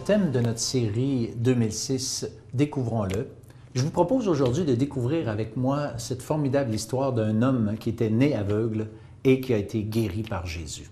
thème de notre série 2006, Découvrons-le. Je vous propose aujourd'hui de découvrir avec moi cette formidable histoire d'un homme qui était né aveugle et qui a été guéri par Jésus.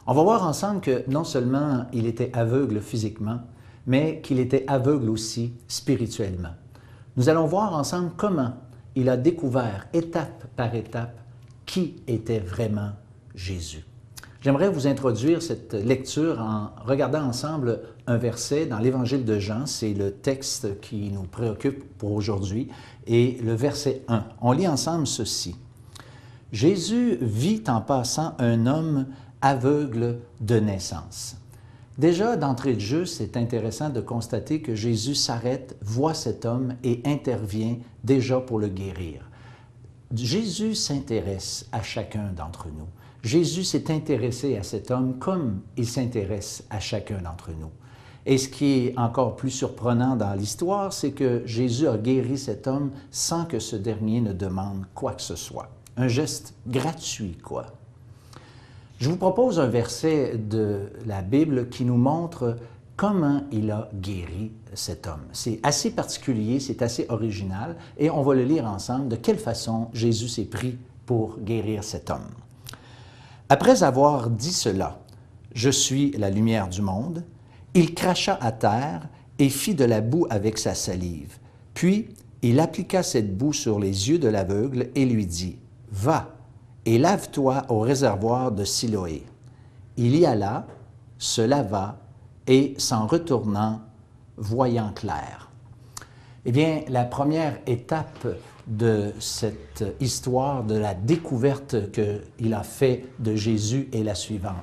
On va voir ensemble que non seulement il était aveugle physiquement, mais qu'il était aveugle aussi spirituellement. Nous allons voir ensemble comment il a découvert étape par étape qui était vraiment Jésus. J'aimerais vous introduire cette lecture en regardant ensemble un verset dans l'Évangile de Jean. C'est le texte qui nous préoccupe pour aujourd'hui. Et le verset 1, on lit ensemble ceci. « Jésus vit en passant un homme aveugle de naissance. » Déjà, d'entrée de jeu, c'est intéressant de constater que Jésus s'arrête, voit cet homme et intervient déjà pour le guérir. Jésus s'intéresse à chacun d'entre nous. Jésus s'est intéressé à cet homme comme il s'intéresse à chacun d'entre nous. Et ce qui est encore plus surprenant dans l'histoire, c'est que Jésus a guéri cet homme sans que ce dernier ne demande quoi que ce soit. Un geste gratuit, quoi. Je vous propose un verset de la Bible qui nous montre comment il a guéri cet homme. C'est assez particulier, c'est assez original, et on va le lire ensemble de quelle façon Jésus s'est pris pour guérir cet homme. Après avoir dit cela, « Je suis la lumière du monde », il cracha à terre et fit de la boue avec sa salive. Puis, il appliqua cette boue sur les yeux de l'aveugle et lui dit, « Va et lave-toi au réservoir de Siloé. » Il y alla, se lava et, s'en retournant, voyant clair. Eh bien, la première étape de cette histoire, de la découverte qu'il a fait de Jésus est la suivante.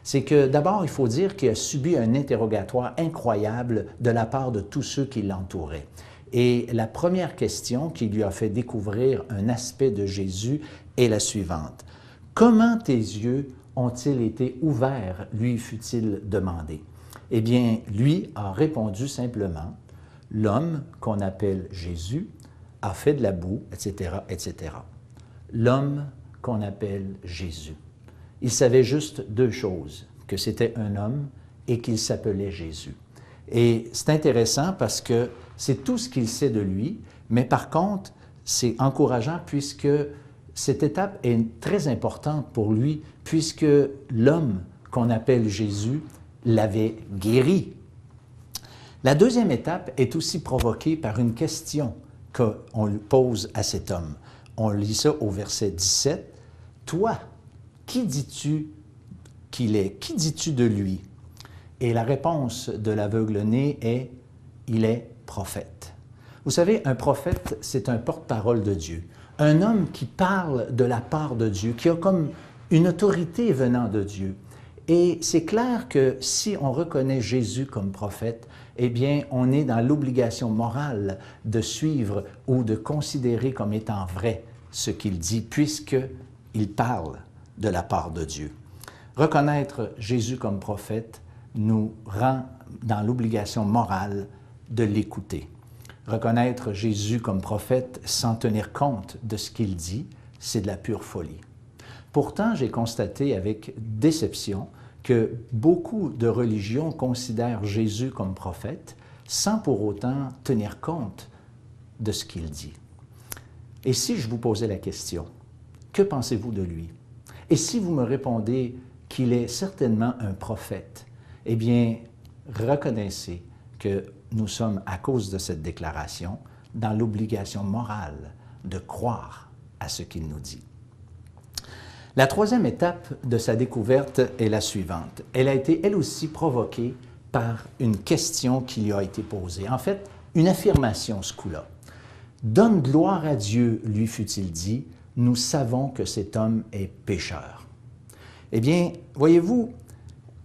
C'est que d'abord, il faut dire qu'il a subi un interrogatoire incroyable de la part de tous ceux qui l'entouraient. Et la première question qui lui a fait découvrir un aspect de Jésus est la suivante. « Comment tes yeux ont-ils été ouverts ?» lui fut-il demandé. Eh bien, lui a répondu simplement, « L'homme qu'on appelle Jésus a fait de la boue, etc., etc. » L'homme qu'on appelle Jésus. Il savait juste deux choses, que c'était un homme et qu'il s'appelait Jésus. Et c'est intéressant parce que c'est tout ce qu'il sait de lui, mais par contre, c'est encourageant puisque cette étape est très importante pour lui, puisque l'homme qu'on appelle Jésus l'avait guéri. La deuxième étape est aussi provoquée par une question qu'on lui pose à cet homme. On lit ça au verset 17. « Toi, qui dis-tu qu'il est? Qui dis-tu de lui? » Et la réponse de l'aveugle-né est « Il est prophète. » Vous savez, un prophète, c'est un porte-parole de Dieu. Un homme qui parle de la part de Dieu, qui a comme une autorité venant de Dieu. Et c'est clair que si on reconnaît Jésus comme prophète, eh bien, on est dans l'obligation morale de suivre ou de considérer comme étant vrai ce qu'il dit, puisqu'il parle de la part de Dieu. Reconnaître Jésus comme prophète nous rend dans l'obligation morale de l'écouter. Reconnaître Jésus comme prophète sans tenir compte de ce qu'il dit, c'est de la pure folie. Pourtant, j'ai constaté avec déception que beaucoup de religions considèrent Jésus comme prophète sans pour autant tenir compte de ce qu'il dit. Et si je vous posais la question, que pensez-vous de lui? Et si vous me répondez qu'il est certainement un prophète, eh bien, reconnaissez que nous sommes, à cause de cette déclaration, dans l'obligation morale de croire à ce qu'il nous dit. La troisième étape de sa découverte est la suivante. Elle a été, elle aussi, provoquée par une question qui lui a été posée. En fait, une affirmation, ce coup-là. « Donne gloire à Dieu, lui fut-il dit, nous savons que cet homme est pécheur. » Eh bien, voyez-vous,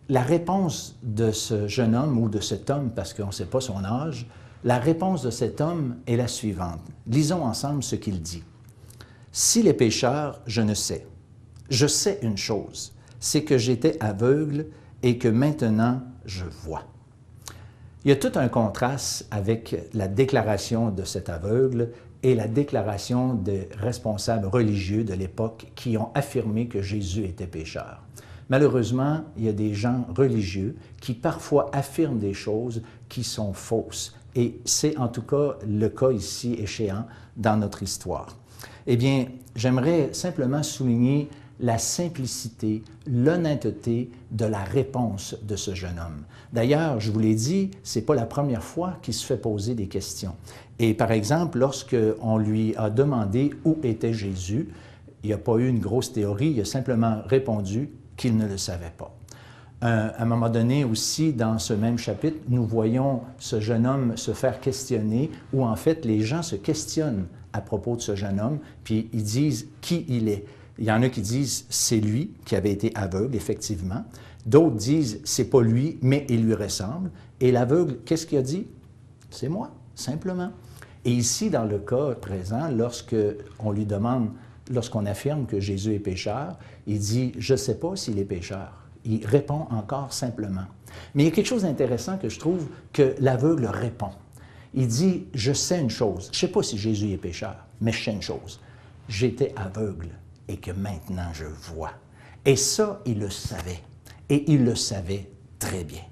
la réponse de ce jeune homme ou de cet homme, parce qu'on ne sait pas son âge, la réponse de cet homme est la suivante. Lisons ensemble ce qu'il dit. « S'il est pécheur, je ne sais. Je sais une chose, c'est que j'étais aveugle et que maintenant je vois. » Il y a tout un contraste avec la déclaration de cet aveugle et la déclaration des responsables religieux de l'époque qui ont affirmé que Jésus était pécheur. Malheureusement, il y a des gens religieux qui parfois affirment des choses qui sont fausses. Et c'est en tout cas le cas ici échéant dans notre histoire. Eh bien, j'aimerais simplement souligner la simplicité, l'honnêteté de la réponse de ce jeune homme. D'ailleurs, je vous l'ai dit, ce n'est pas la première fois qu'il se fait poser des questions. Et par exemple, lorsqu'on lui a demandé où était Jésus, il n'y a pas eu une grosse théorie, il a simplement répondu qu'il ne le savait pas. À un moment donné aussi, dans ce même chapitre, nous voyons ce jeune homme se faire questionner, où en fait les gens se questionnent à propos de ce jeune homme, puis ils disent qui il est. Il y en a qui disent c'est lui qui avait été aveugle, effectivement. D'autres disent c'est pas lui, mais il lui ressemble. Et l'aveugle, qu'est-ce qu'il a dit? C'est moi, simplement. Et ici, dans le cas présent, lorsqu'on lui demande, lorsqu'on affirme que Jésus est pécheur, il dit je ne sais pas s'il est pécheur. Il répond encore simplement. Mais il y a quelque chose d'intéressant que je trouve que l'aveugle répond. Il dit je sais une chose. Je ne sais pas si Jésus est pécheur, mais je sais une chose. J'étais aveugle et que maintenant je vois. Et ça, il le savait. Et il le savait très bien.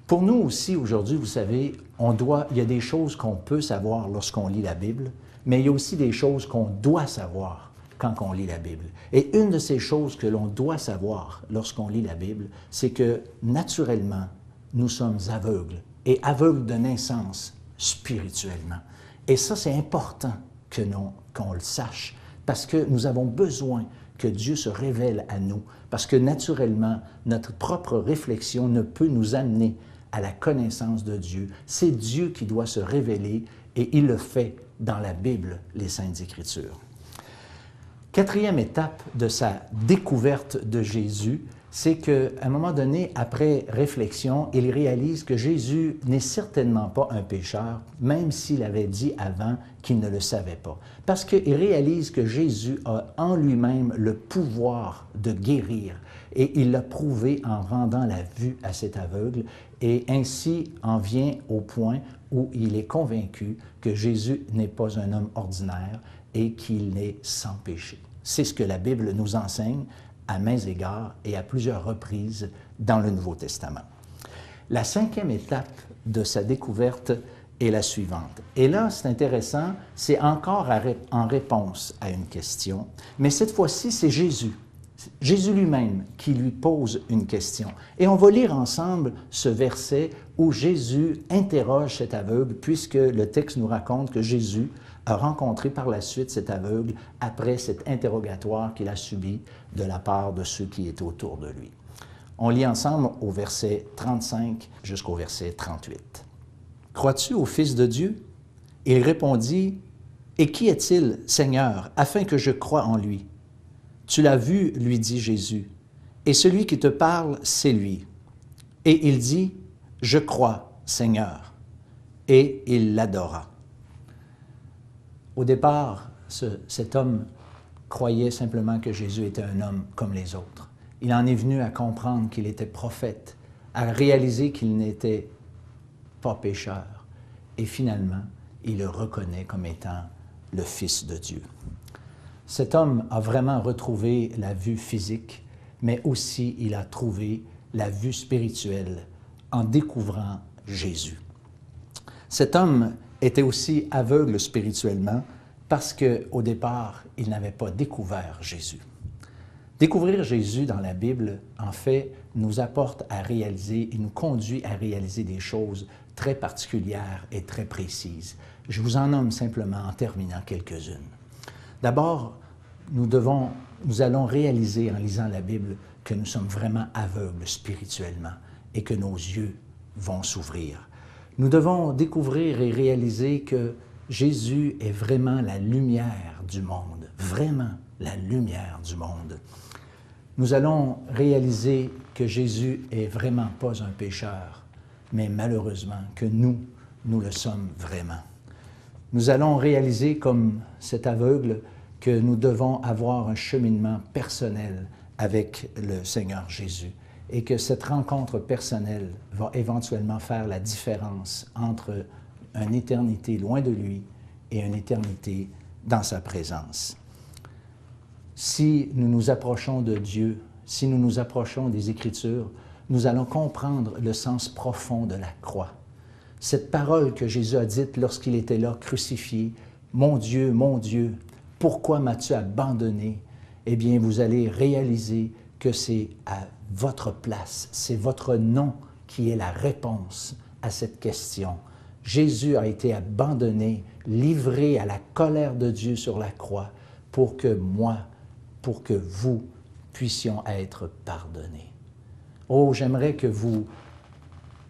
Pour nous aussi, aujourd'hui, vous savez, il y a des choses qu'on peut savoir lorsqu'on lit la Bible, mais il y a aussi des choses qu'on doit savoir quand on lit la Bible. Et une de ces choses que l'on doit savoir lorsqu'on lit la Bible, c'est que, naturellement, nous sommes aveugles, et aveugles de naissance spirituellement. Et ça, c'est important qu'on le sache, parce que nous avons besoin que Dieu se révèle à nous, parce que naturellement, notre propre réflexion ne peut nous amener à la connaissance de Dieu. C'est Dieu qui doit se révéler, et il le fait dans la Bible, les Saintes Écritures. Quatrième étape de sa découverte de Jésus, c'est qu'à un moment donné, après réflexion, il réalise que Jésus n'est certainement pas un pécheur, même s'il avait dit avant qu'il ne le savait pas. Parce qu'il réalise que Jésus a en lui-même le pouvoir de guérir, et il l'a prouvé en rendant la vue à cet aveugle, et ainsi en vient au point où il est convaincu que Jésus n'est pas un homme ordinaire et qu'il est sans péché. C'est ce que la Bible nous enseigne à maints égards et à plusieurs reprises dans le Nouveau Testament. La cinquième étape de sa découverte est la suivante. Et là, c'est intéressant, c'est encore en réponse à une question, mais cette fois-ci, c'est Jésus lui-même qui lui pose une question. Et on va lire ensemble ce verset où Jésus interroge cet aveugle, puisque le texte nous raconte que Jésus a rencontré par la suite cet aveugle après cet interrogatoire qu'il a subi de la part de ceux qui étaient autour de lui. On lit ensemble au verset 35 jusqu'au verset 38. « Crois-tu au Fils de Dieu? » Il répondit, « Et qui est-il, Seigneur, afin que je croie en lui? » « Tu l'as vu, lui dit Jésus, et celui qui te parle, c'est lui. » Et il dit, « Je crois, Seigneur. » Et il l'adora. Au départ, cet homme croyait simplement que Jésus était un homme comme les autres. Il en est venu à comprendre qu'il était prophète, à réaliser qu'il n'était pas pécheur. Et finalement, il le reconnaît comme étant le Fils de Dieu. Cet homme a vraiment retrouvé la vue physique, mais aussi il a trouvé la vue spirituelle en découvrant Jésus. Cet homme était aussi aveugle spirituellement parce qu'au départ, il n'avait pas découvert Jésus. Découvrir Jésus dans la Bible, en fait, nous apporte à réaliser et nous conduit à réaliser des choses très particulières et très précises. Je vous en nomme simplement en terminant quelques-unes. D'abord, nous allons réaliser en lisant la Bible que nous sommes vraiment aveugles spirituellement et que nos yeux vont s'ouvrir. Nous devons découvrir et réaliser que Jésus est vraiment la lumière du monde, vraiment la lumière du monde. Nous allons réaliser que Jésus est vraiment pas un pécheur, mais malheureusement que nous le sommes vraiment. Nous allons réaliser comme cet aveugle que nous devons avoir un cheminement personnel avec le Seigneur Jésus et que cette rencontre personnelle va éventuellement faire la différence entre une éternité loin de lui et une éternité dans sa présence. Si nous nous approchons de Dieu, si nous nous approchons des Écritures, nous allons comprendre le sens profond de la croix. Cette parole que Jésus a dite lorsqu'il était là, crucifié, « Mon Dieu, pourquoi m'as-tu abandonné? » Eh bien, vous allez réaliser que c'est à votre place, c'est votre nom qui est la réponse à cette question. Jésus a été abandonné, livré à la colère de Dieu sur la croix pour que moi, pour que vous puissions être pardonnés. Oh, j'aimerais que vous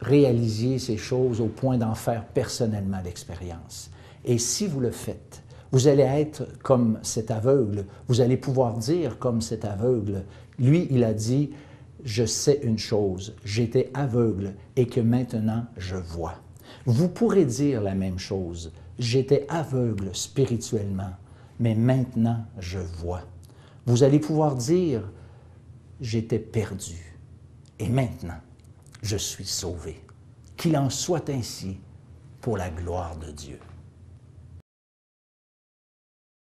réalisiez ces choses au point d'en faire personnellement l'expérience. Et si vous le faites, vous allez être comme cet aveugle, vous allez pouvoir dire comme cet aveugle. Lui, il a dit, « Je sais une chose, j'étais aveugle et que maintenant je vois. » Vous pourrez dire la même chose, « J'étais aveugle spirituellement, mais maintenant je vois. » Vous allez pouvoir dire, « J'étais perdu et maintenant je suis sauvé. » Qu'il en soit ainsi pour la gloire de Dieu.